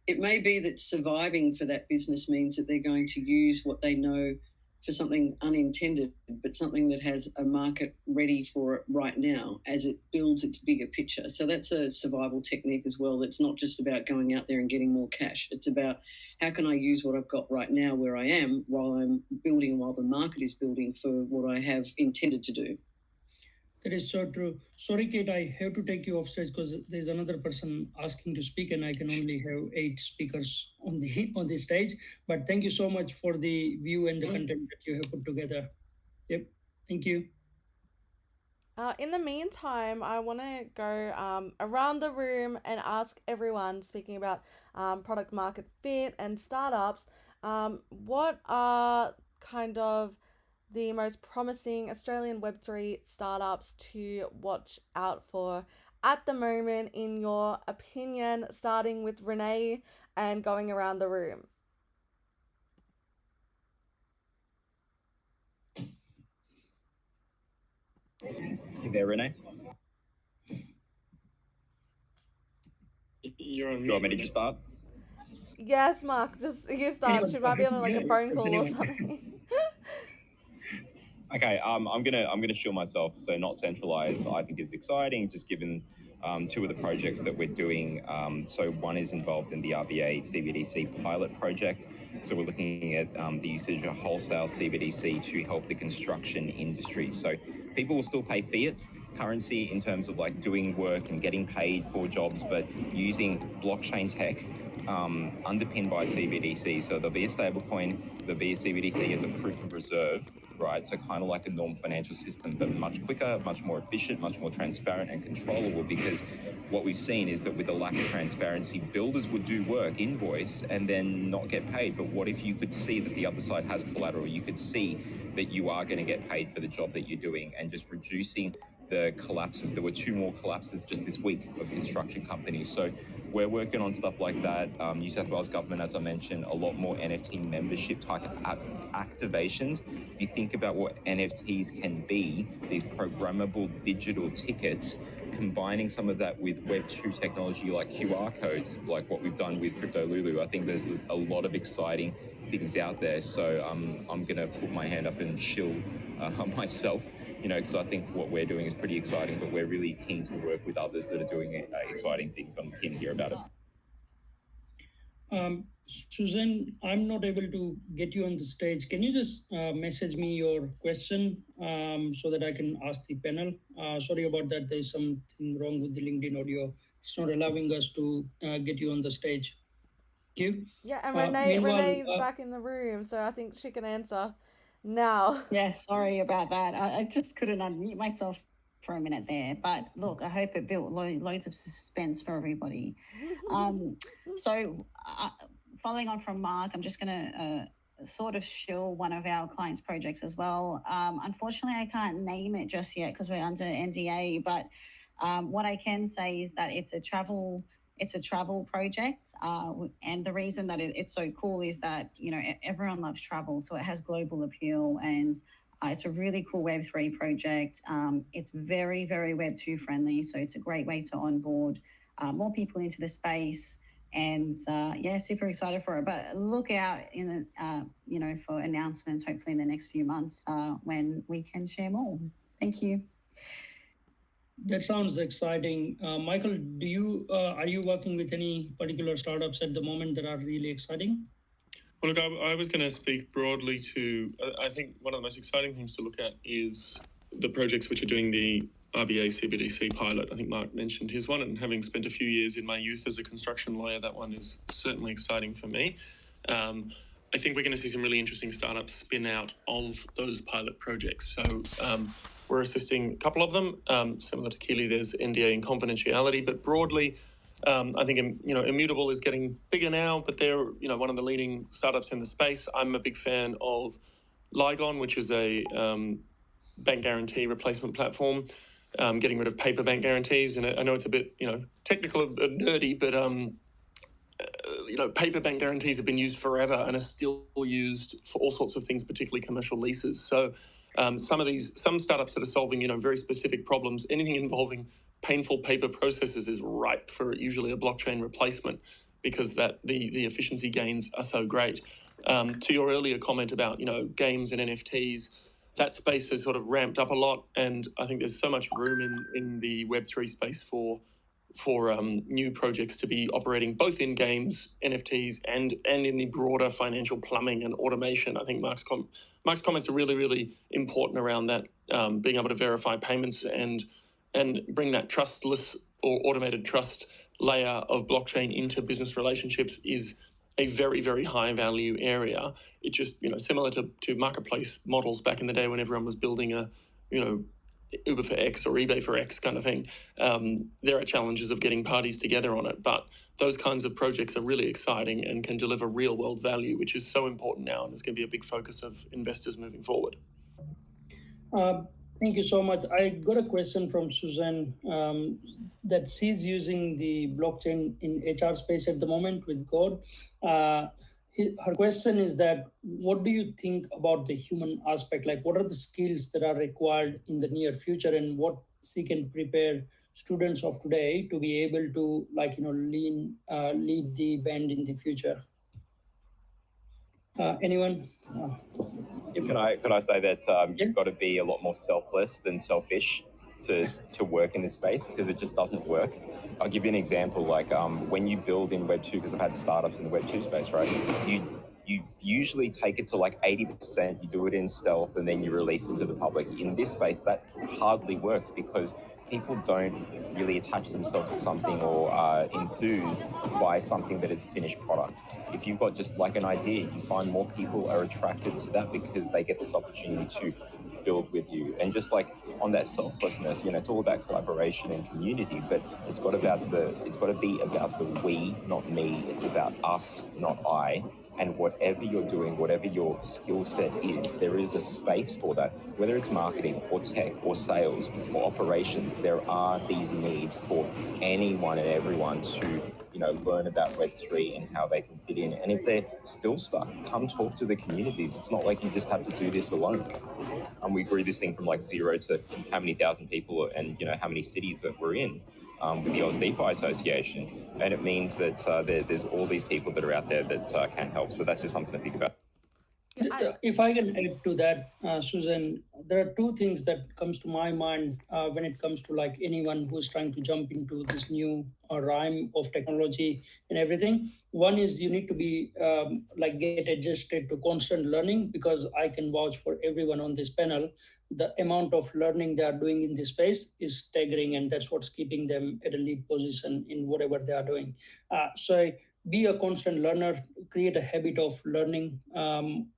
Speaker 9: It may be that surviving for that business means that they're going to use what they know for something unintended, but something that has a market ready for it right now as it builds its bigger picture. So that's a survival technique as well. That's not just about going out there and getting more cash. It's about how can I use what I've got right now where I am while I'm building, while the market is building for what I have intended to do.
Speaker 2: That is so true. Sorry, Kate, I have to take you off stage because there's another person asking to speak, and I can only have 8 speakers on the stage. But thank you so much for the view and the content that you have put together. Yep, thank you.
Speaker 8: In the meantime, I want to go around the room and ask everyone, speaking about product market fit and startups, what are kind of the most promising Australian Web3 startups to watch out for at the moment, in your opinion, starting with Renee and going around the room?
Speaker 4: You there, Renee?
Speaker 6: You're on mute.
Speaker 4: You want me to just start?
Speaker 8: Yes, Mark, just you start. She might be on a phone call or something.
Speaker 4: Okay, I'm gonna show myself. So not centralized, I think is exciting. Just given 2 of the projects that we're doing. So one is involved in the RBA CBDC pilot project. So we're looking at the usage of wholesale CBDC to help the construction industry. So people will still pay fiat currency in terms of like doing work and getting paid for jobs, but using blockchain tech underpinned by CBDC. So there'll be a stable coin the BCBDC as a proof of reserve, right? So kind of like a normal financial system, but much quicker, much more efficient, much more transparent and controllable, because what we've seen is that with a lack of transparency, builders would do work, invoice, and then not get paid. But what if you could see that the other side has collateral? You could see that you are going to get paid for the job that you're doing, and just reducing the collapses. There were 2 more collapses just this week of construction companies. So we're working on stuff like that. New South Wales government, as I mentioned, a lot more NFT membership type of activations. If you think about what NFTs can be, these programmable digital tickets, combining some of that with Web2 technology like QR codes, like what we've done with Crypto Lulu, I think there's a lot of exciting things out there. So I'm going to put my hand up and shill myself, because I think what we're doing is pretty exciting, but we're really keen to work with others that are doing exciting things. I'm keen to hear about it.
Speaker 2: Susan, I'm not able to get you on the stage. Can you just message me your question so that I can ask the panel? Sorry about that. There's something wrong with the LinkedIn audio. It's not allowing us to get you on the stage. Thank you.
Speaker 8: Yeah, and Renee's back in the room, so I think she can answer now.
Speaker 3: Yeah, sorry about that. I just couldn't unmute myself for a minute there. But look, I hope it built loads of suspense for everybody. Following on from Mark, I'm just going to sort of shill one of our clients' projects as well. Unfortunately, I can't name it just yet because we're under NDA, but what I can say is that it's a travel project, and the reason that it's so cool is that everyone loves travel, so it has global appeal, and it's a really cool Web3 project. It's very, very Web2 friendly, so it's a great way to onboard more people into the space. And super excited for it. But look out for announcements, hopefully in the next few months when we can share more. Thank you.
Speaker 2: That sounds exciting. Michael, are you working with any particular startups at the moment that are really exciting?
Speaker 6: Well, look, I was going to speak broadly to, I think one of the most exciting things to look at is the projects which are doing the RBA CBDC pilot. I think Mark mentioned his one, and having spent a few years in my youth as a construction lawyer, that one is certainly exciting for me. I think we're going to see some really interesting startups spin out of those pilot projects. So we're assisting a couple of them. Similar to Keely, there's NDA and confidentiality, but broadly, I think Immutable is getting bigger now, but they're one of the leading startups in the space. I'm a big fan of Ligon, which is a bank guarantee replacement platform, getting rid of paper bank guarantees. And I know it's a bit technical and nerdy, but paper bank guarantees have been used forever and are still used for all sorts of things, particularly commercial leases. So some startups that are solving very specific problems, anything involving painful paper processes is ripe for usually a blockchain replacement, because that the efficiency gains are so great. To your earlier comment about games and NFTs, that space has sort of ramped up a lot, and I think there's so much room in the Web3 space for new projects to be operating both in games, NFTs, and in the broader financial plumbing and automation. I think Mark's comments are really, really important around that, being able to verify payments and bring that trustless or automated trust layer of blockchain into business relationships is a very, very high value area. It just, similar to marketplace models back in the day when everyone was building a, Uber for X or eBay for X kind of thing. There are challenges of getting parties together on it, but those kinds of projects are really exciting and can deliver real world value, which is so important now and is going to be a big focus of investors moving forward.
Speaker 2: Thank you so much. I got a question from Susan that she's using the blockchain in HR space at the moment with God. Her question is that, what do you think about the human aspect? Like, what are the skills that are required in the near future, and what she can prepare students of today to be able to lead the band in the future? Anyone?
Speaker 4: Could I say that you've got to be a lot more selfless than selfish to work in this space, because it just doesn't work. I'll give you an example. Like when you build in Web2, because I've had startups in the Web2 space, right? you usually take it to like 80%, you do it in stealth, and then you release it to the public. In this space, that hardly works because people don't really attach themselves to something or are enthused by something that is a finished product. If you've got just like an idea, you find more people are attracted to that because they get this opportunity to build with you. And just like on that selflessness, it's all about collaboration and community, but it's got to be about the we, not me. It's about us, not I. And whatever you're doing, whatever your skill set is, there is a space for that. Whether it's marketing or tech or sales or operations, there are these needs for anyone and everyone to, learn about Web3 and how they can fit in. And if they're still stuck, come talk to the communities. It's not like you just have to do this alone. And we grew this thing from like 0 to how many thousand people and, how many cities that we're in. With the Oz DeFi Association, and it means that there's all these people that are out there that can help. So that's just something to think about.
Speaker 2: If I can add to that, Susan, there are two things that comes to my mind when it comes to like anyone who's trying to jump into this new rhyme of technology and everything. One is you need to be get adjusted to constant learning, because I can vouch for everyone on this panel. The amount of learning they are doing in this space is staggering, and that's what's keeping them at a lead position in whatever they are doing. So be a constant learner, create a habit of learning,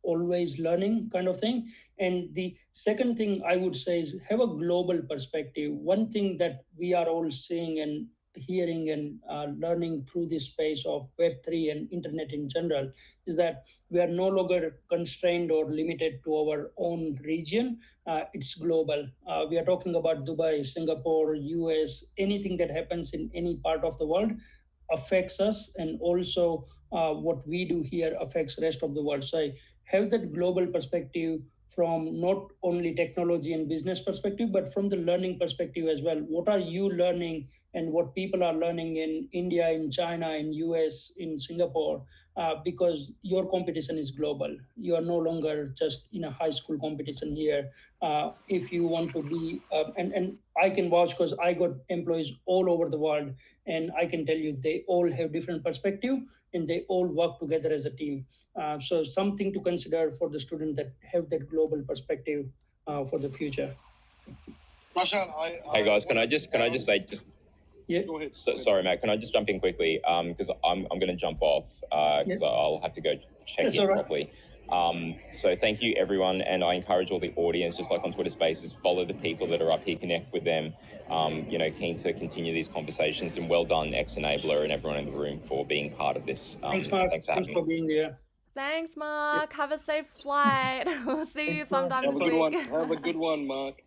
Speaker 2: always learning kind of thing. And the second thing I would say is have a global perspective. One thing that we are all seeing and hearing and learning through this space of Web3 and internet in general is that we are no longer constrained or limited to our own region. It's global. We are talking about Dubai, Singapore, US, anything that happens in any part of the world affects us, and also what we do here affects the rest of the world. So I have that global perspective from not only technology and business perspective, but from the learning perspective as well. What are you learning and what people are learning in India, in China, in US, in Singapore, because your competition is global. You are no longer just in a high school competition here. If you want to be, and I can vouch because I got employees all over the world, and I can tell you they all have different perspective and they all work together as a team. So something to consider for the student that have that global perspective for the future.
Speaker 5: Prashant,
Speaker 4: hey guys, can I just say
Speaker 2: yeah.
Speaker 5: Go ahead.
Speaker 4: Sorry, Matt. Can I just jump in quickly? Because I'm going to jump off because I'll have to go check
Speaker 2: That's
Speaker 4: in
Speaker 2: all right.
Speaker 4: properly. So thank you, everyone, and I encourage all the audience, just like on Twitter Spaces, follow the people that are up here, connect with them. Keen to continue these conversations, and well done, X-Enabler, and everyone in the room for being part of this.
Speaker 2: Thanks, Mark.
Speaker 4: Thanks for having
Speaker 2: for being here.
Speaker 8: Thanks, Mark. Have a safe flight. We'll see you sometime
Speaker 5: Have
Speaker 8: this
Speaker 5: a good
Speaker 8: week.
Speaker 5: one. Have a good one, Mark.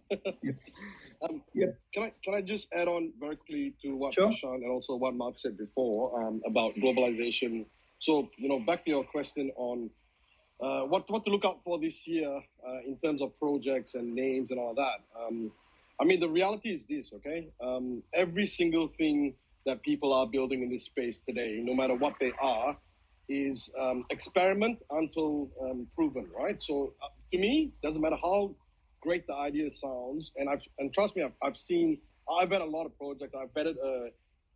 Speaker 2: Yep.
Speaker 5: Can I just add on very quickly to what
Speaker 2: Sure.
Speaker 5: Prashant and also what Mark said before about globalization. So back to your question on what to look out for this year in terms of projects and names and all that. The reality is this, okay? Every single thing that people are building in this space today, no matter what they are, is experiment until proven, right? So to me, doesn't matter how great the idea sounds, and trust me, I've had a lot of projects. I've vetted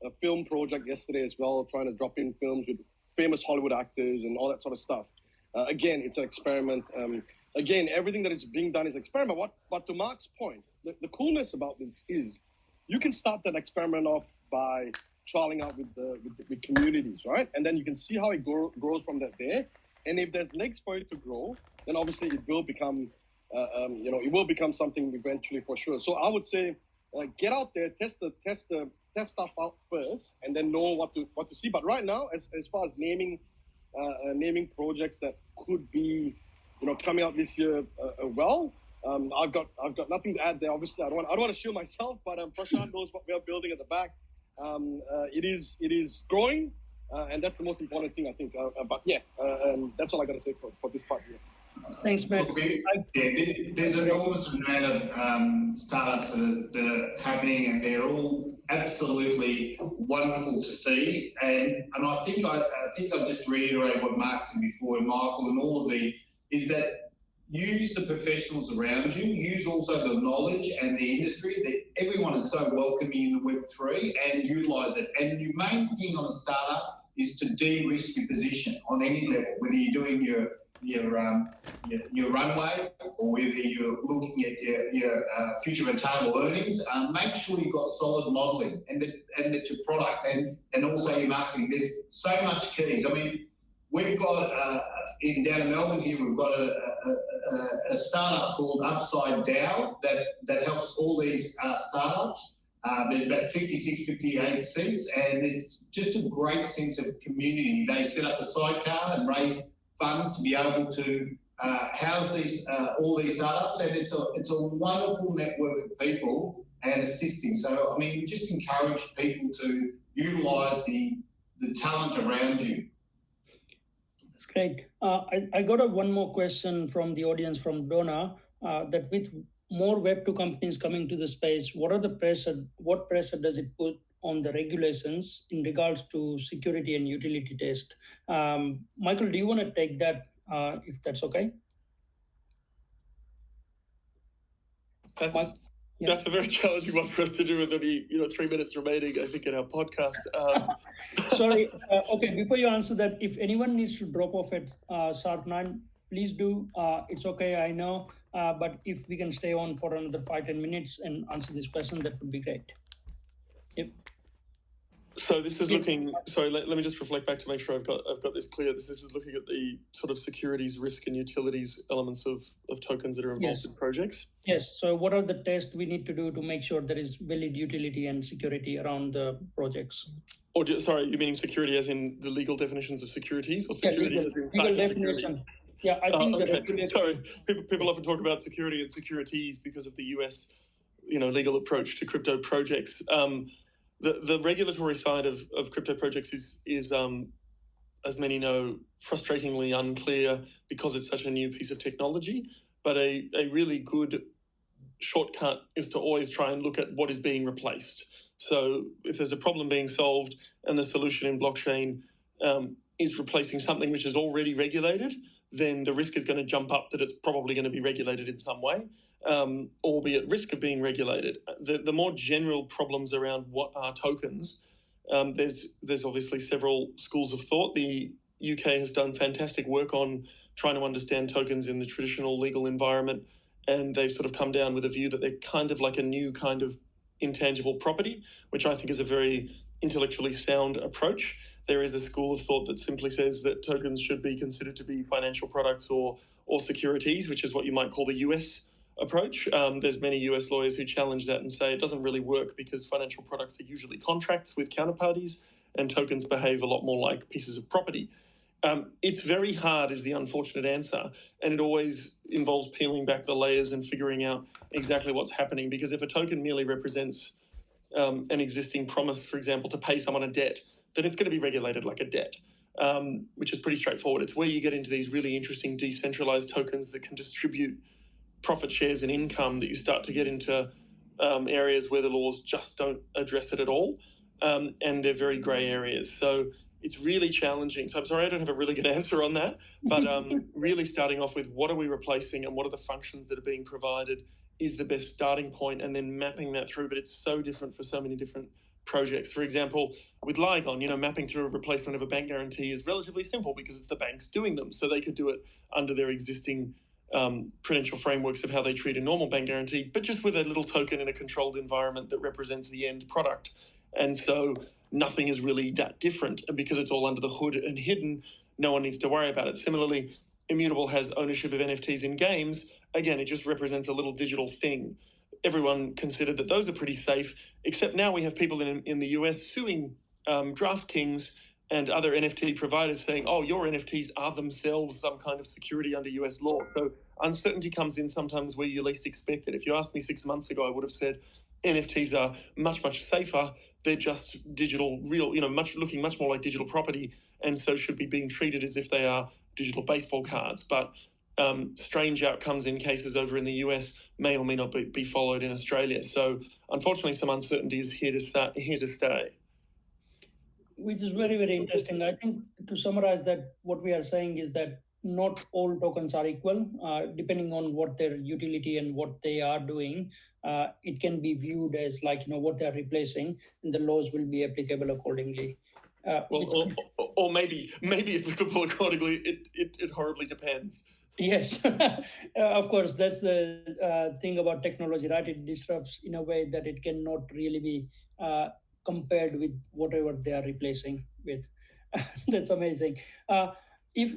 Speaker 5: a film project yesterday as well, trying to drop in films with famous Hollywood actors and all that sort of stuff. Again, it's an experiment. Again, everything that is being done is experiment. But to Mark's point, the coolness about this is you can start that experiment off by trialing out with communities, right? And then you can see how it grows from there. And if there's legs for it to grow, then obviously it will become, it will become something eventually for sure. So I would say, get out there, test stuff out first, and then know what to see. But right now, as far as naming projects that could be, coming out this year, I've got nothing to add there. Obviously, I don't want to shield myself, but Prashant knows what we are building at the back. It is growing, and that's the most important thing, I think. That's all I got to say for this part here.
Speaker 2: Thanks, Matt.
Speaker 7: There's an enormous amount of startups that are happening, and they're all absolutely wonderful to see. And I think I just reiterate what Mark said before, and Michael, and all of is that use the professionals around you, use also the knowledge and the industry that everyone is so welcoming in the Web3, and utilise it. And your main thing on a startup is to de-risk your position on any level, whether you're doing your runway or whether you're looking at your future retainable earnings. Make sure you've got solid modelling and that your product and also your marketing. There's so much keys. I mean, we've got down in Melbourne here, we've got a startup called Upside DAO that helps all these startups. There's about 56, 58 seats, and there's just a great sense of community. They set up a sidecar and raise funds to be able to house all these startups, and it's a wonderful network of people and assisting. So, I mean, we just encourage people to utilise the talent around you.
Speaker 2: That's great. I got one more question from the audience from Donna, that with more Web2 companies coming to the space, what pressure does it put on the regulations in regards to security and utility test? Michael, do you want to take that, if that's okay?
Speaker 6: That's a very challenging one for us to do with only 3 minutes remaining, I think, in our podcast.
Speaker 2: Sorry. Okay, before you answer that, if anyone needs to drop off at sharp 9, please do. It's okay, I know. But if we can stay on for another 5-10 minutes and answer this question, that would be great. Yep.
Speaker 6: So this is looking. Sorry, let me just reflect back to make sure I've got this clear. This is looking at the sort of securities, risk, and utilities elements of tokens that are involved in projects.
Speaker 2: Yes. So what are the tests we need to do to make sure there is valid utility and security around the projects?
Speaker 6: Or sorry, you meaning security as in the legal definitions of securities, or security as in
Speaker 2: legal definition? Yeah, I think
Speaker 6: okay. Sorry, people often talk about security and securities because of the US, legal approach to crypto projects. The regulatory side of crypto projects is as many know, frustratingly unclear because it's such a new piece of technology. But a really good shortcut is to always try and look at what is being replaced. So if there's a problem being solved and the solution in blockchain is replacing something which is already regulated, then the risk is going to jump up that it's probably going to be regulated in some way. Or be at risk of being regulated. The more general problems around what are tokens, there's obviously several schools of thought. The UK has done fantastic work on trying to understand tokens in the traditional legal environment, and they've sort of come down with a view that they're kind of like a new kind of intangible property, which I think is a very intellectually sound approach. There is a school of thought that simply says that tokens should be considered to be financial products or securities, which is what you might call the US approach. There's many US lawyers who challenge that and say it doesn't really work because financial products are usually contracts with counterparties and tokens behave a lot more like pieces of property. It's very hard is the unfortunate answer, and it always involves peeling back the layers and figuring out exactly what's happening, because if a token merely represents an existing promise, for example, to pay someone a debt, then it's going to be regulated like a debt, which is pretty straightforward. It's where you get into these really interesting decentralized tokens that can distribute profit shares and income that you start to get into areas where the laws just don't address it at all, and they're very grey areas. So it's really challenging. So I'm sorry I don't have a really good answer on that, but really starting off with what are we replacing and what are the functions that are being provided is the best starting point, and then mapping that through. But it's so different for so many different projects. For example, with Ligon, mapping through a replacement of a bank guarantee is relatively simple because it's the banks doing them. So they could do it under their existing prudential frameworks of how they treat a normal bank guarantee, but just with a little token in a controlled environment that represents the end product. And so nothing is really that different. And because it's all under the hood and hidden, no one needs to worry about it. Similarly, Immutable has ownership of NFTs in games. Again, it just represents a little digital thing. Everyone considered that those are pretty safe, except now we have people in the US suing DraftKings and other NFT providers saying, oh, your NFTs are themselves some kind of security under US law. So uncertainty comes in sometimes where you least expect it. If you asked me 6 months ago, I would have said NFTs are much, much safer. They're just digital, real, looking much more like digital property, and so should be being treated as if they are digital baseball cards. But strange outcomes in cases over in the US may or may not be followed in Australia. So unfortunately, some uncertainty is here to stay.
Speaker 2: Which is very, very interesting. I think to summarize that, what we are saying is that not all tokens are equal. Depending on what their utility and what they are doing, it can be viewed as what they are replacing, and the laws will be applicable accordingly.
Speaker 6: Or maybe applicable accordingly. It horribly depends.
Speaker 2: Yes, of course, that's the thing about technology, right? It disrupts in a way that it cannot really be compared with whatever they are replacing with. That's amazing. If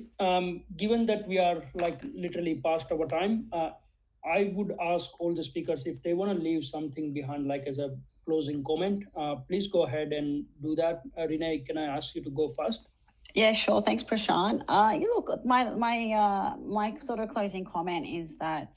Speaker 2: given that we are like literally past our time, I would ask all the speakers if they want to leave something behind, like as a closing comment. Please go ahead and do that. Renee, can I ask you to go first?
Speaker 3: Yeah, sure. Thanks, Prashant. Look, my sort of closing comment is that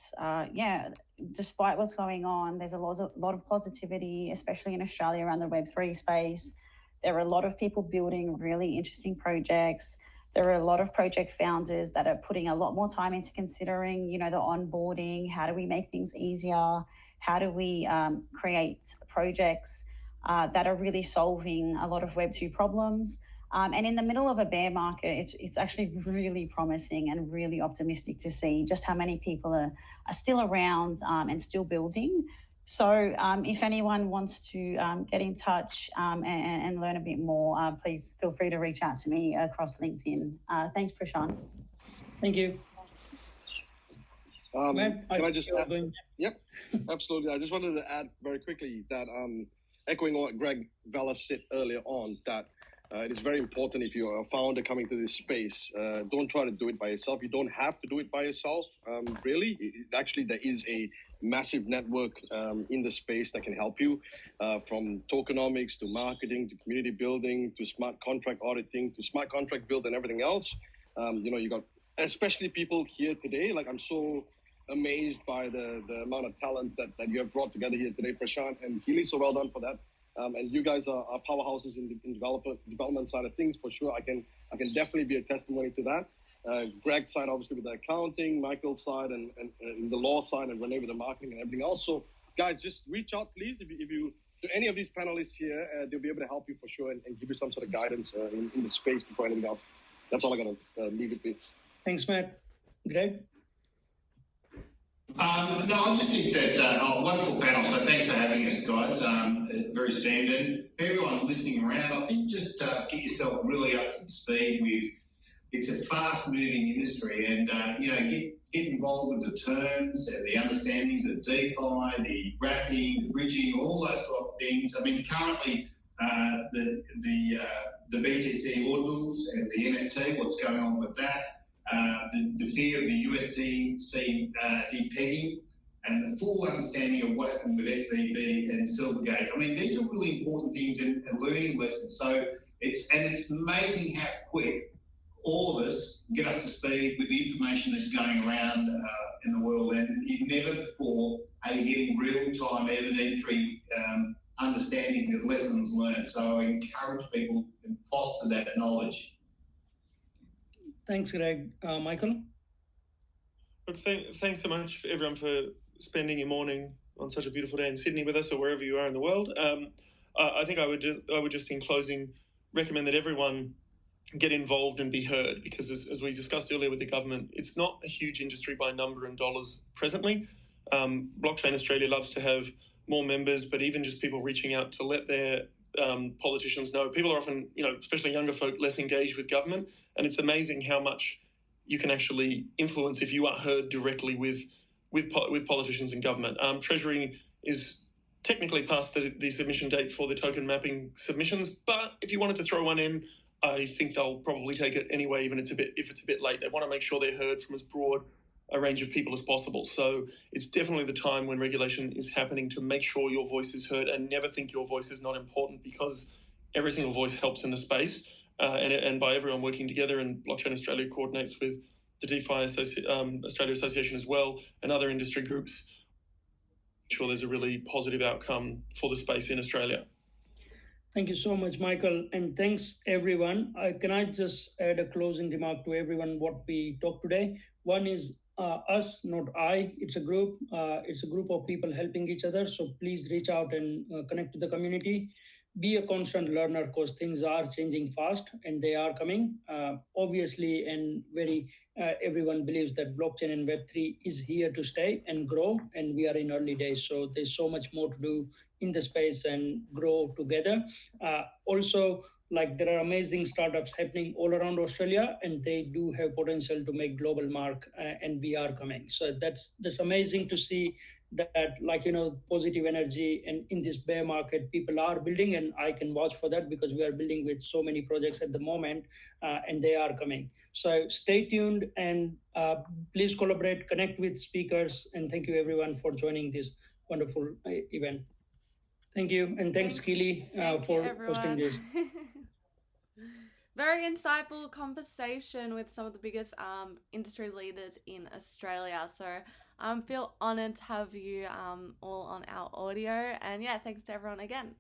Speaker 3: despite what's going on, there's a lot of positivity, especially in Australia around the Web3 space. There are a lot of people building really interesting projects. There are a lot of project founders that are putting a lot more time into considering, the onboarding. How do we make things easier? How do we create projects that are really solving a lot of Web2 problems? And in the middle of a bear market, it's actually really promising and really optimistic to see just how many people are still around and still building. So if anyone wants to get in touch and learn a bit more, please feel free to reach out to me across LinkedIn. Thanks, Prashant.
Speaker 2: Thank you.
Speaker 5: Can I just add? Yep, absolutely. I just wanted to add very quickly that echoing what Greg Vela said earlier on, that it is very important if you're a founder coming to this space, don't try to do it by yourself. You don't have to do it by yourself, really. Actually, there is a massive network in the space that can help you, from tokenomics to marketing to community building to smart contract auditing to smart contract build and everything else. You got especially people here today. Like, I'm so amazed by the amount of talent that you have brought together here today, Prashant and Keely. So well done for that. And you guys are powerhouses in development side of things for sure. I can definitely be a testimony to that. Greg's side, obviously, with the accounting, Michael's side, and the law side, and Renee with the marketing and everything else. So, guys, just reach out, please. If you to any of these panelists here, they'll be able to help you for sure and give you some sort of guidance in the space before anything else. That's all I got to leave it with.
Speaker 2: Thanks, Matt. Greg?
Speaker 7: No, I just think that wonderful panel. So thanks for having us, guys. Very standard. For everyone listening around, I think just get yourself really up to speed with. It's a fast-moving industry, and get involved with the terms and the understandings of DeFi, the wrapping, the bridging, all those sort of things. I mean, currently the BTC ordinals and the NFT, what's going on with that? The fear of the USDC depegging, and the full understanding of what happened with SVB and Silvergate. I mean, these are really important things and learning lessons. So it's amazing how quick all of us get up to speed with the information that's going around in the world, and never before are you getting real-time evidentiary understanding of lessons learned. So I encourage people to foster that knowledge.
Speaker 2: Thanks, Greg. Michael?
Speaker 6: Thanks so much, everyone, for spending your morning on such a beautiful day in Sydney with us, or wherever you are in the world. I think I would just in closing recommend that everyone get involved and be heard, because as we discussed earlier with the government, it's not a huge industry by number and dollars presently. Blockchain Australia loves to have more members, but even just people reaching out to let their politicians know. People are often, especially younger folk, less engaged with government, and it's amazing how much you can actually influence if you are heard directly with politicians and government. Treasury is technically past the submission date for the token mapping submissions, but if you wanted to throw one in, I think they'll probably take it anyway, even if it's a bit late. They want to make sure they're heard from as broad a range of people as possible. So it's definitely the time when regulation is happening to make sure your voice is heard, and never think your voice is not important, because every single voice helps in the space. And by everyone working together, and Blockchain Australia coordinates with the DeFi Australia Association as well, and other industry groups, sure there's a really positive outcome for the space in Australia.
Speaker 2: Thank you so much, Michael, and thanks everyone. Can I just add a closing remark to everyone what we talked today? One is us, not I. It's a group. It's a group of people helping each other. So please reach out and connect to the community. Be a constant learner, because things are changing fast and they are coming. Obviously, and everyone believes that blockchain and Web3 is here to stay and grow, and we are in early days. So there's so much more to do in the space and grow together. Also, like there are amazing startups happening all around Australia, and they do have potential to make global mark, and we are coming. So that's amazing to see that, like, positive energy, and in this bear market people are building, and I can vouch for that because we are building with so many projects at the moment, and they are coming. So stay tuned, and please collaborate, connect with speakers, and thank you everyone for joining this wonderful event. Thank you, and thanks Keely for hosting this.
Speaker 8: Very insightful conversation with some of the biggest industry leaders in Australia. So I feel honoured to have you all on our audio. And yeah, thanks to everyone again.